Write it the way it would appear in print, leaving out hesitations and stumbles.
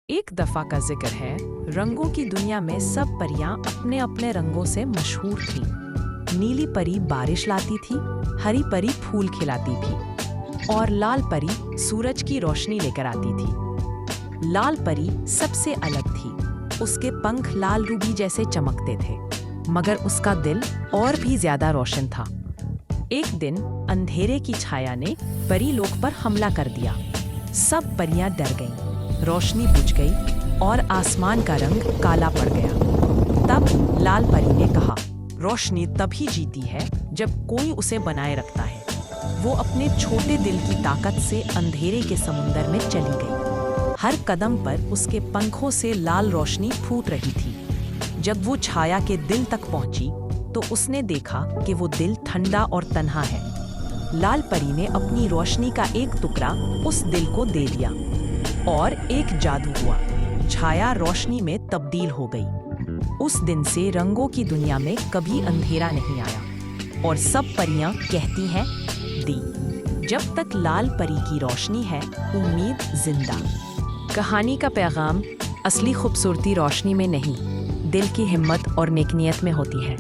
एक दफा का जिक्र है, रंगों की दुनिया में सब परियां अपने अपने रंगों से मशहूर थीं। नीली परी बारिश लाती थी, हरी परी फूल खिलाती थी और लाल परी सूरज की रोशनी लेकर आती थी। लाल परी सबसे अलग थी। उसके पंख लाल रूबी जैसे चमकते थे, मगर उसका दिल और भी ज्यादा रोशन था। एक दिन अंधेरे की छाया ने परी लोक पर हमला कर दिया। सब परियां डर गईं। रोशनी बुझ गई और आसमान का रंग काला पड़ गया। तब लाल परी ने कहा, रोशनी तभी जीती है जब कोई उसे बनाए रखता है। वो अपने छोटे दिल की ताकत से अंधेरे के समुंदर में चली गई। हर कदम पर उसके पंखों से लाल रोशनी फूट रही थी। जब वो छाया के दिल तक पहुंची तो उसने देखा कि वो दिल ठंडा और तन्हा है। लाल परी ने अपनी रोशनी का एक टुकड़ा उस दिल को दे दिया और एक जादू हुआ। छाया रोशनी में तब्दील हो गई। उस दिन से रंगों की दुनिया में कभी अंधेरा नहीं आया और सब परियां कहती हैं, दी जब तक लाल परी की रोशनी है, उम्मीद जिंदा। कहानी का पैगाम, असली खूबसूरती रोशनी में नहीं, दिल की हिम्मत और नेकनियत में होती है।